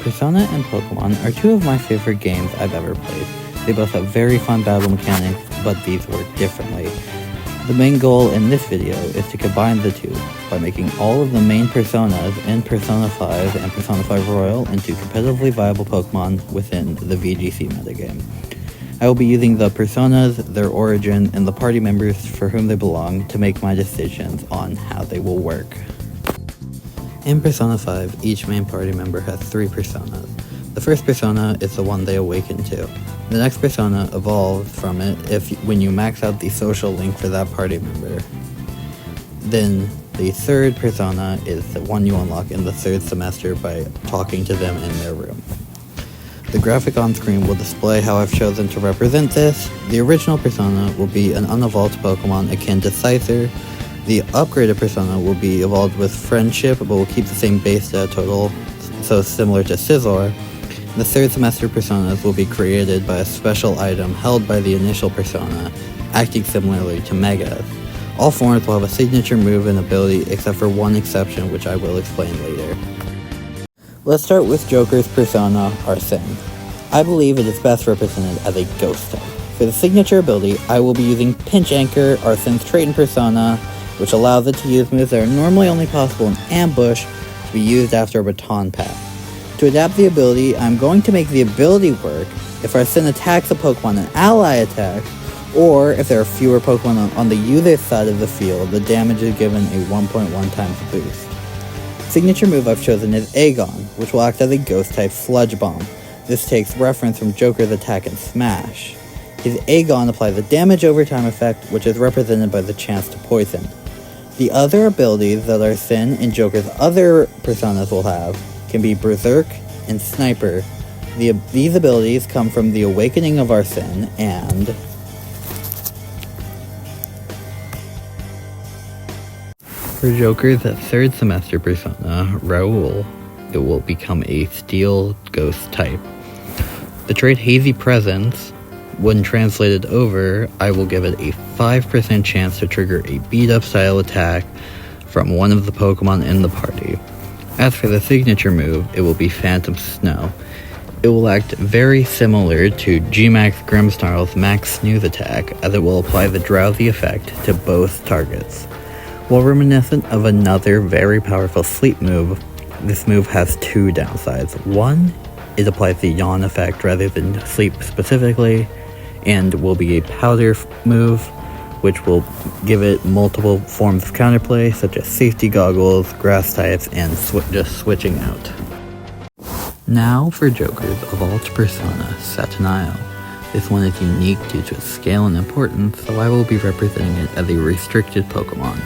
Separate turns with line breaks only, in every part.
Persona and Pokemon are two of my favorite games I've ever played. They both have very fun battle mechanics, but these work differently. The main goal in this video is to combine the two by making all of the main Personas in Persona 5 and Persona 5 Royal into competitively viable Pokemon within the VGC metagame. I will be using the Personas, their origin, and the party members for whom they belong to make my decisions on how they will work. In Persona 5, each main party member has 3 Personas. The first Persona is the one they awaken to. The next Persona evolves from it when you max out the social link for that party member. Then the third Persona is the one you unlock in the third semester by talking to them in their room. The graphic on screen will display how I've chosen to represent this. The original Persona will be an unevolved Pokemon akin to Scyther. The upgraded Persona will be evolved with Friendship, but will keep the same base stat total, so similar to Scizor. The third semester Personas will be created by a special item held by the initial Persona, acting similarly to Megas. All forms will have a signature move and ability, except for one exception, which I will explain later. Let's start with Joker's Persona, Arsene. I believe it is best represented as a ghost type. For the signature ability, I will be using Pinch Anchor, Arsene's trait in Persona, which allows it to use moves that are normally only possible in Ambush to be used after a baton pass. To adapt the ability, I'm going to make the ability work if Arsene attacks a Pokemon an ally attacks, or if there are fewer Pokemon on the user's side of the field, the damage is given a 1.1 times boost. Signature move I've chosen is Aegon, which will act as a ghost-type Sludge Bomb. This takes reference from Joker's attack in Smash. His Aegon applies a damage over time effect, which is represented by the chance to poison. The other abilities that Arsene and Joker's other Personas will have can be Berserk and Sniper. These abilities come from the Awakening of Arsene and for Joker's third semester Persona, Raoul, it will become a Steel Ghost type. The trait Hazy Presence, when translated over, I will give it a 5% chance to trigger a beat-up style attack from one of the Pokemon in the party. As for the signature move, it will be Phantom Snow. It will act very similar to G-Max Grimmsnarl's Max Snooze attack, as it will apply the drowsy effect to both targets. While reminiscent of another very powerful sleep move, this move has 2 downsides. One, it applies the yawn effect rather than sleep specifically, and will be a powder move, which will give it multiple forms of counterplay, such as safety goggles, grass types, and just switching out. Now for Joker's evolved Persona, Satanael. This one is unique due to its scale and importance, so I will be representing it as a restricted Pokemon.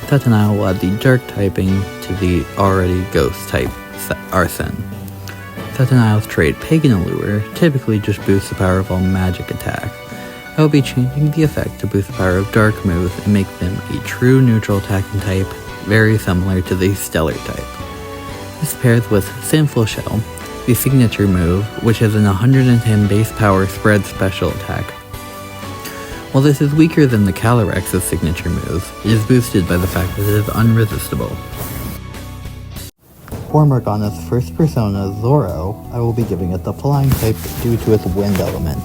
Satanael will add the Dark typing to the already Ghost type Arsene. Satanael's trait, Pagan Allure, typically just boosts the power of all magic attacks. I will be changing the effect to boost the power of Dark moves and make them a true neutral attacking type, very similar to the Stellar type. This pairs with Sinful Shell, the signature move, which is an 110 base power spread special attack. While this is weaker than the Calyrex's signature moves, it is boosted by the fact that it is unresistible. For Morgana's first Persona, Zoro, I will be giving it the Flying type due to its wind element.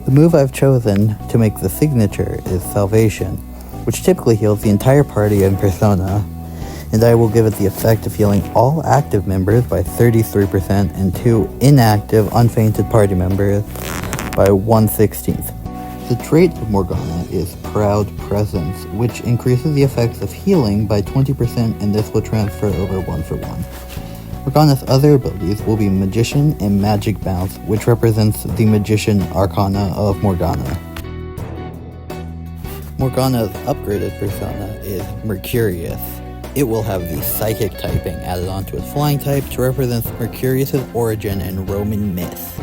The move I've chosen to make the signature is Salvation, which typically heals the entire party in Persona, and I will give it the effect of healing all active members by 33% and 2 inactive, unfainted party members by 1/16. The trait of Morgana is Proud Presence, which increases the effects of healing by 20%, and this will transfer over 1-for-1. Morgana's other abilities will be Magician and Magic Bounce, which represents the Magician Arcana of Morgana. Morgana's upgraded Persona is Mercurius. It will have the Psychic typing added onto its Flying type to represent Mercurius' origin in Roman myth.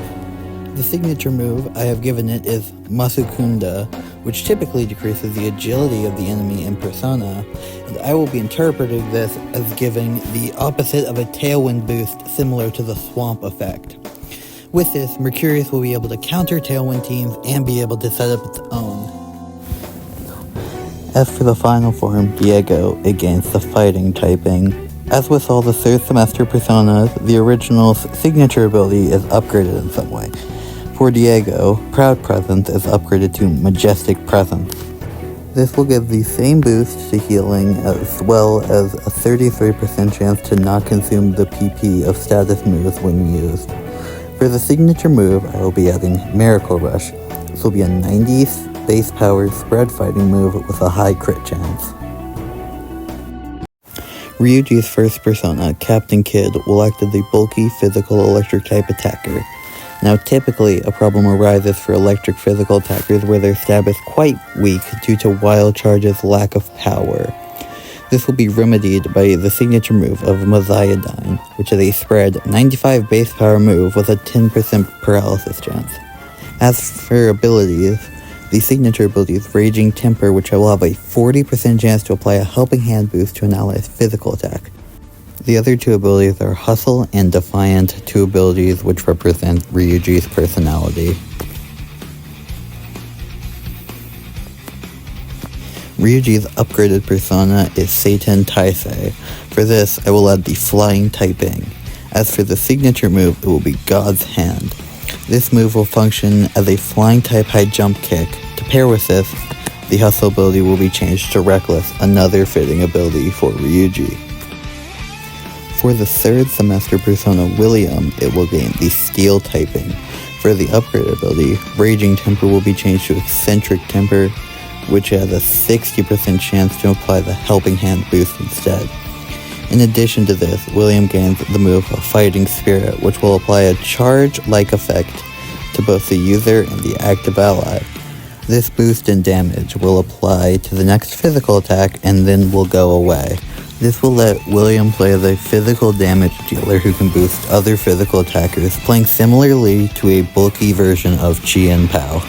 The signature move I have given it is Masukunda, which typically decreases the agility of the enemy in Persona, and I will be interpreting this as giving the opposite of a Tailwind boost similar to the Swamp effect. With this, Mercurius will be able to counter Tailwind teams and be able to set up its own. As for the final form, Diego, it gains the Fighting typing. As with all the third semester personas, the original's signature ability is upgraded in some way. For Diego, Proud Presence is upgraded to Majestic Presence. This will give the same boost to healing as well as a 33% chance to not consume the PP of status moves when used. For the signature move, I will be adding Miracle Rush. This will be a 90s base power spread fighting move with a high crit chance. Ryuji's first persona, Captain Kid, will act as a bulky physical electric type attacker. Now typically, a problem arises for electric physical attackers where their stab is quite weak due to Wild Charge's lack of power. This will be remedied by the signature move of Messiadyne, which is a spread 95 base power move with a 10% paralysis chance. As for abilities, the signature ability is Raging Temper, which will have a 40% chance to apply a helping hand boost to an ally's physical attack. The other two abilities are Hustle and Defiant, two abilities which represent Ryuji's personality. Ryuji's upgraded persona is Satan Taisei. For this, I will add the Flying typing. As for the signature move, it will be God's Hand. This move will function as a flying type high jump kick. To pair with this, the Hustle ability will be changed to Reckless, another fitting ability for Ryuji. For the third semester persona William, it will gain the Steel typing. For the upgrade ability, Raging Temper will be changed to Eccentric Temper, which has a 60% chance to apply the Helping Hand boost instead. In addition to this, William gains the move Fighting Spirit, which will apply a charge-like effect to both the user and the active ally. This boost in damage will apply to the next physical attack and then will go away. This will let William play as a physical damage dealer who can boost other physical attackers, playing similarly to a bulky version of Chien Pao.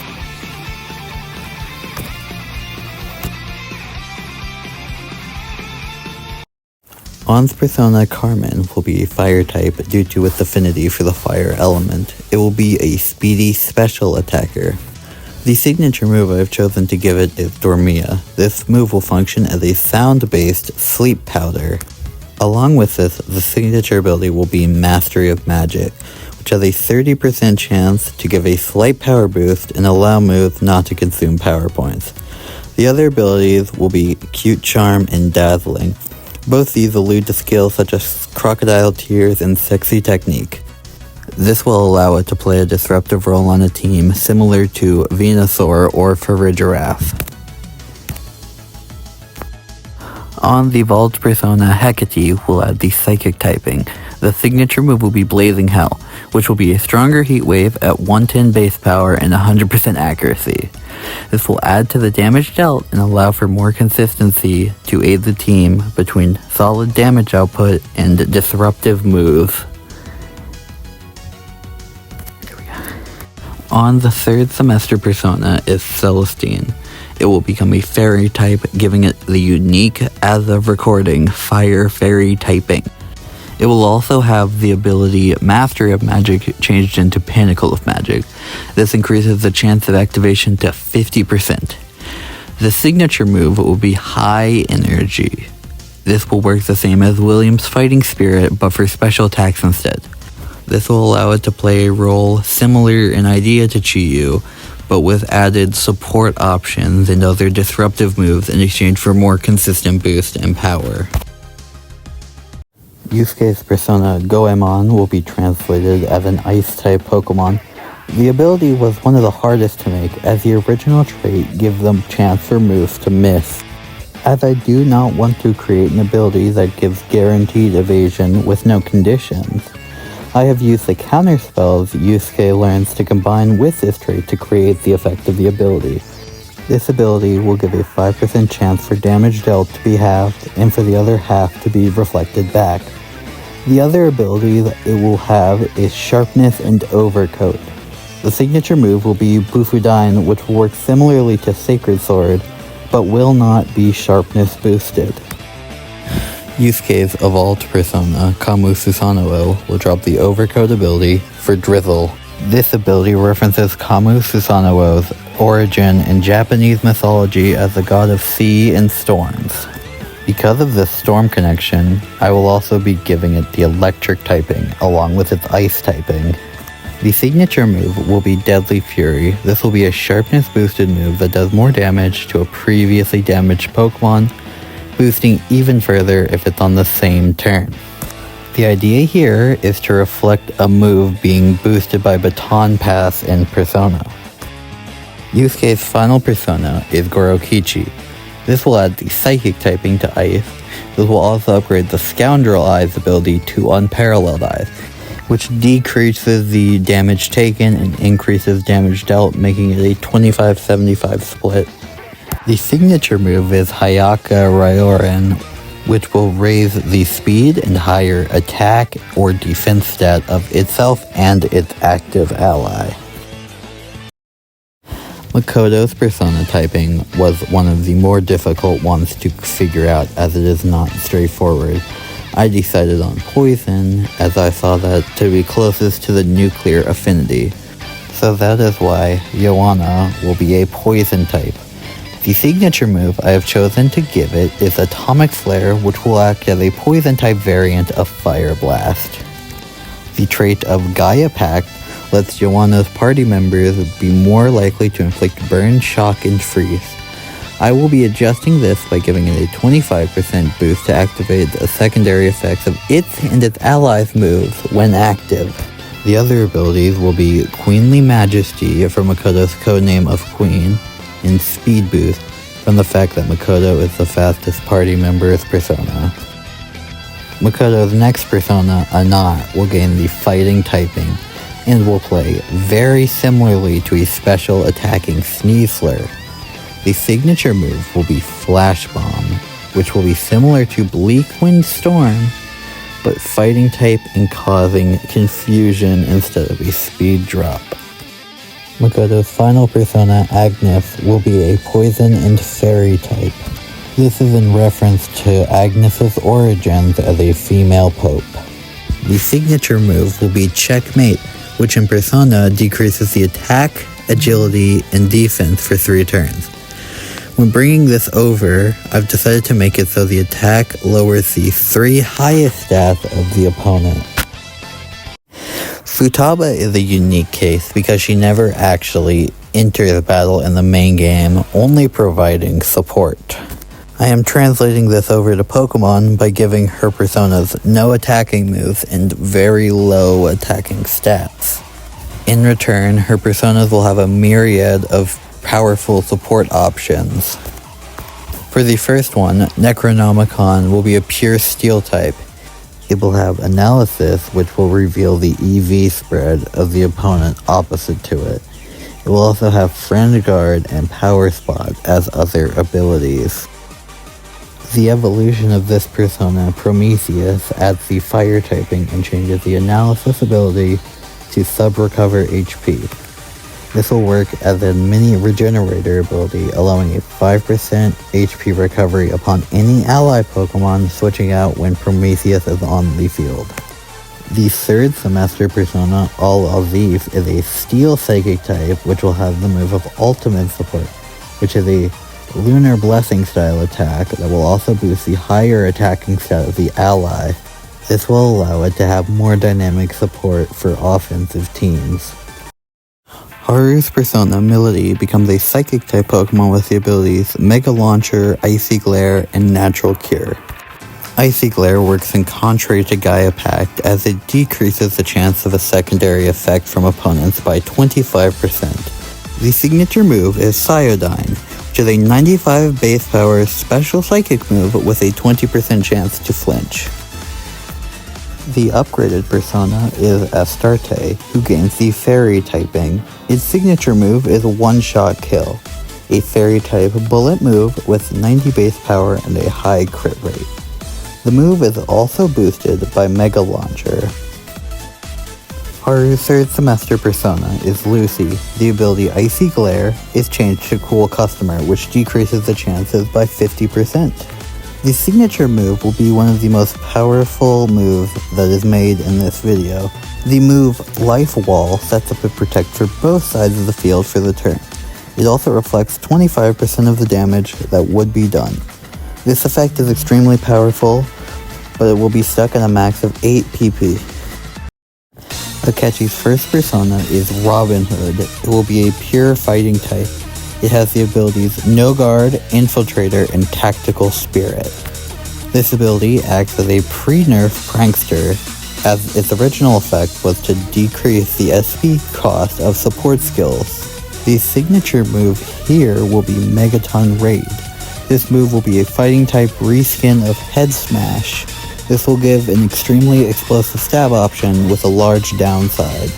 On's persona Carmen will be a fire type due to its affinity for the fire element. It will be a speedy special attacker. The signature move I have chosen to give it is Dormia. This move will function as a sound-based sleep powder. Along with this, the signature ability will be Mastery of Magic, which has a 30% chance to give a slight power boost and allow moves not to consume power points. The other abilities will be Cute Charm and Dazzling. Both these allude to skills such as Crocodile Tears and Sexy Technique. This will allow it to play a disruptive role on a team similar to Venusaur or Farigiraf. On the evolved persona Hecate will add the Psychic typing. The signature move will be Blazing Hell, which will be a stronger heat wave at 110 base power and 100% accuracy. This will add to the damage dealt and allow for more consistency to aid the team between solid damage output and disruptive moves. On the third semester persona is Celestine. It will become a fairy type, giving it the unique, as of recording, fire fairy typing. It will also have the ability Mastery of Magic changed into Pinnacle of Magic. This increases the chance of activation to 50%. The signature move will be High Energy. This will work the same as William's Fighting Spirit, but for special attacks instead. This will allow it to play a role similar in idea to Chiyu, but with added support options and other disruptive moves in exchange for more consistent boost and power. Yusuke's persona Goemon will be translated as an Ice-type Pokemon. The ability was one of the hardest to make, as the original trait gives them chance for moves to miss. As I do not want to create an ability that gives guaranteed evasion with no conditions, I have used the counter spells Yusuke learns to combine with this trait to create the effect of the ability. This ability will give a 5% chance for damage dealt to be halved and for the other half to be reflected back. The other ability that it will have is Sharpness and Overcoat. The signature move will be Bufudyne, which will work similarly to Sacred Sword, but will not be Sharpness boosted. Yusuke's evolved persona, Kamu Susanoo, will drop the Overcoat ability for Drizzle. This ability references Kamu Susanoo's origin in Japanese mythology as the god of sea and storms. Because of this storm connection, I will also be giving it the electric typing along with its ice typing. The signature move will be Deadly Fury. This will be a sharpness boosted move that does more damage to a previously damaged Pokemon, boosting even further if it's on the same turn. The idea here is to reflect a move being boosted by Baton Pass in Persona. Yusuke's final persona is Gorokichi. This will add the Psychic typing to Ice. This will also upgrade the Scoundrel Eyes ability to Unparalleled Eyes, which decreases the damage taken and increases damage dealt, making it a 25-75 split. The signature move is Hayaka Ryoran, which will raise the speed and higher attack or defense stat of itself and its active ally. Makoto's persona typing was one of the more difficult ones to figure out as it is not straightforward. I decided on Poison as I saw that to be closest to the nuclear affinity. So that is why Joanna will be a Poison type. The signature move I have chosen to give it is Atomic Flare, which will act as a Poison type variant of Fire Blast. The trait of Gaia Pact lets Joanna's party members be more likely to inflict burn, shock, and freeze. I will be adjusting this by giving it a 25% boost to activate the secondary effects of its and its allies' moves when active. The other abilities will be Queenly Majesty from Makoto's codename of Queen, and Speed Boost from the fact that Makoto is the fastest party member's persona. Makoto's next persona, Anat, will gain the Fighting typing, and will play very similarly to a special attacking Sneeze Flare. The signature move will be Flash Bomb, which will be similar to Bleak Wind Storm, but fighting type and causing confusion instead of a speed drop. Makoto's final persona, Agnes, will be a Poison and Fairy type. This is in reference to Agnes's origins as a female pope. The signature move will be Checkmate, which in Persona decreases the attack, agility, and defense for 3 turns. When bringing this over, I've decided to make it so the attack lowers the 3 highest stats of the opponent. Futaba is a unique case because she never actually enters the battle in the main game, only providing support. I am translating this over to Pokemon by giving her personas no attacking moves and very low attacking stats. In return, her personas will have a myriad of powerful support options. For the first one, Necronomicon will be a pure Steel type. It will have Analysis, which will reveal the EV spread of the opponent opposite to it. It will also have Friend Guard and Power Spot as other abilities. The evolution of this persona, Prometheus, adds the Fire typing and changes the Analysis ability to sub-recover HP. This will work as a mini regenerator ability, allowing a 5% HP recovery upon any ally Pokemon switching out when Prometheus is on the field. The third semester persona, Al-Azif, is a Steel Psychic type, which will have the move of Ultimate Support, which is a Lunar Blessing style attack that will also boost the higher attacking stat of the ally. This will allow it to have more dynamic support for offensive teams. Haru's persona, Milady, becomes a Psychic type Pokemon with the abilities Mega Launcher, Icy Glare, and Natural Cure. Icy Glare works in contrary to Gaia Pact as it decreases the chance of a secondary effect from opponents by 25%. The signature move is Cyodyne, which is a 95 base power special psychic move with a 20% chance to flinch. The upgraded persona is Astarte, who gains the Fairy typing. Its signature move is One-Shot Kill, a Fairy type bullet move with 90 base power and a high crit rate. The move is also boosted by Mega Launcher. Haru's third semester persona is Lucy. The ability Icy Glare is changed to Cool Customer, which decreases the chances by 50%. The signature move will be one of the most powerful moves that is made in this video. The move Life Wall sets up a protect for both sides of the field for the turn. It also reflects 25% of the damage that would be done. This effect is extremely powerful, but it will be stuck at a max of 8 PP. Akechi's first persona is Robin Hood. It will be a pure fighting type. It has the abilities No Guard, Infiltrator, and Tactical Spirit. This ability acts as a pre-nerf prankster, as its original effect was to decrease the SP cost of support skills. The signature move here will be Megaton Raid. This move will be a fighting type reskin of Head Smash. This will give an extremely explosive stab option with a large downside.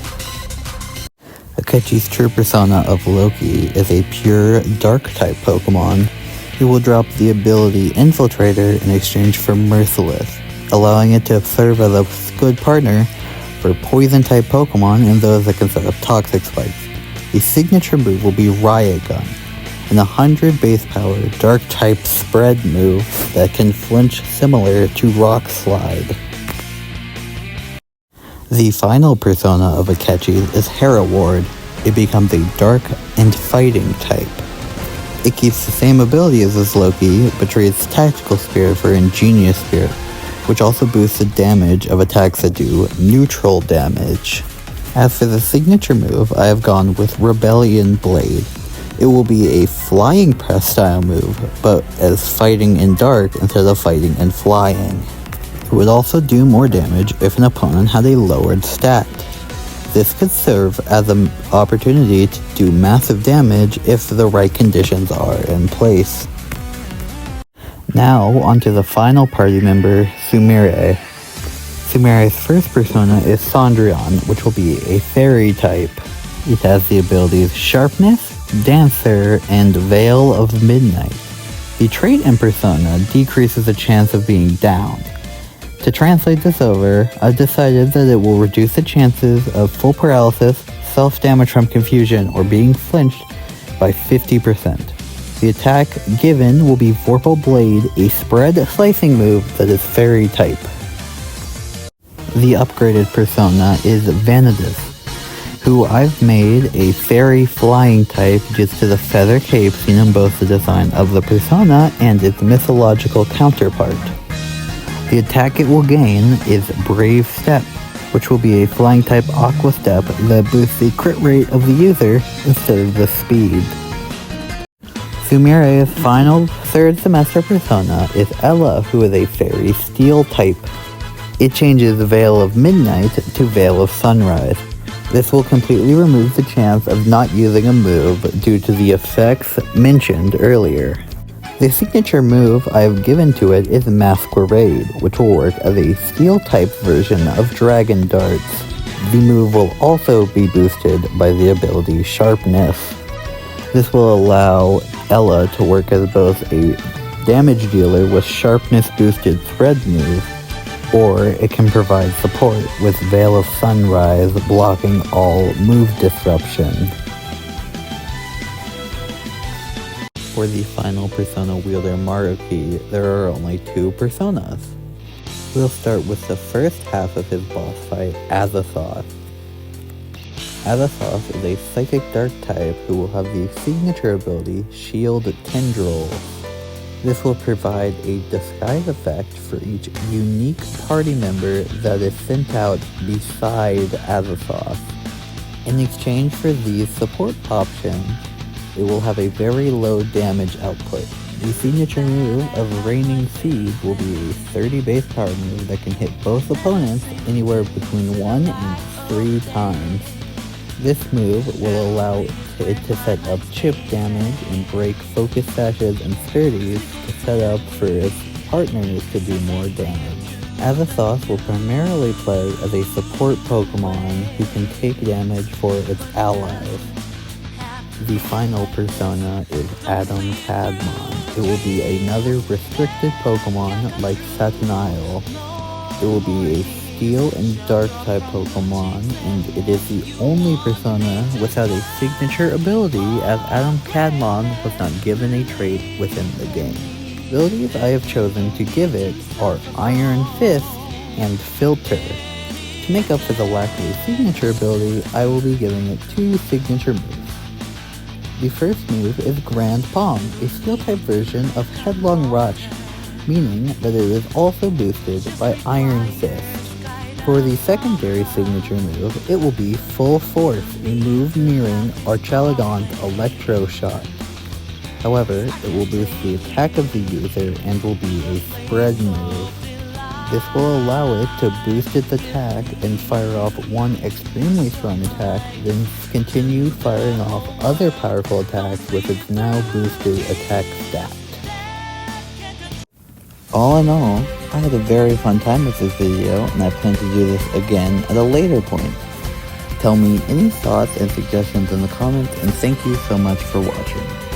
Akechi's true persona of Loki is a pure dark type Pokemon. He will drop the ability Infiltrator in exchange for Merciless, allowing it to serve as a good partner for poison type Pokemon and those that can set up toxic spikes. The signature move will be Riot Gun, an 100 base power dark type spread move that can flinch similar to Rock Slide. The final persona of Akechi is Herraward. It becomes a dark and fighting type. It keeps the same abilities as Loki, but trades Tactical Spirit for Ingenious Spirit, which also boosts the damage of attacks that do neutral damage. As for the signature move, I have gone with Rebellion Blade. It will be a flying press style move, but as fighting in dark instead of fighting and flying. It would also do more damage if an opponent had a lowered stat. This could serve as an opportunity to do massive damage if the right conditions are in place. Now, onto the final party member, Sumire. Sumire's first persona is Cendrillon, which will be a fairy type. It has the abilities Sharpness, Dancer, and Veil of Midnight. The trait and persona decreases the chance of being downed. To translate this over, I've decided that it will reduce the chances of full paralysis, self-damage from confusion, or being flinched by 50%. The attack given will be Vorpal Blade, a spread slicing move that is fairy type. The upgraded persona is Vanadis, who I've made a fairy flying type due to the feather cape seen in both the design of the persona and its mythological counterpart. The attack it will gain is Brave Step, which will be a flying type Aqua Step that boosts the crit rate of the user instead of the speed. Sumire's final third semester persona is Ella, who is a fairy steel type. It changes Veil of Midnight to Veil of Sunrise. This will completely remove the chance of not using a move due to the effects mentioned earlier. The signature move I have given to it is Masquerade, which will work as a steel-type version of Dragon Darts. The move will also be boosted by the ability Sharpness. This will allow Ella to work as both a damage dealer with Sharpness-boosted spread move, or it can provide support with Veil of Sunrise blocking all move disruption. For the final persona wielder Maruki, there are only 2 personas. We'll start with the first half of his boss fight, Azathoth. Azathoth is a psychic dark type who will have the signature ability Shield Tendrils. This will provide a disguise effect for each unique party member that is sent out beside Azathoth. In exchange for these support options, it will have a very low damage output. The signature move of Raining Seed will be a 30 base power move that can hit both opponents anywhere between 1 and 3 times. This move will allow it to set up chip damage and break focus sashes and sturdies to set up for its partners to do more damage. Azathoth will primarily play as a support Pokemon who can take damage for its allies. The final persona is Adam Cadmon. It will be another restricted Pokemon like Satanile. It will be a Steel and Dark type Pokemon, and it is the only persona without a signature ability as Adam Cadmon was not given a trait within the game. Abilities I have chosen to give it are Iron Fist and Filter. To make up for the lack of a signature ability, I will be giving it 2 signature moves. The first move is Grand Palm, a steel-type version of Headlong Rush. meaning that it is also boosted by Iron Fist. For the secondary signature move, it will be Full Force, a move mirroring Archelagon's Electro Shot. However, it will boost the attack of the user and will be a spread move. This will allow it to boost its attack and fire off one extremely strong attack, then continue firing off other powerful attacks with its now boosted attack stat. All in all, I had a very fun time with this video, and I plan to do this again at a later point. Tell me any thoughts and suggestions in the comments, and thank you so much for watching.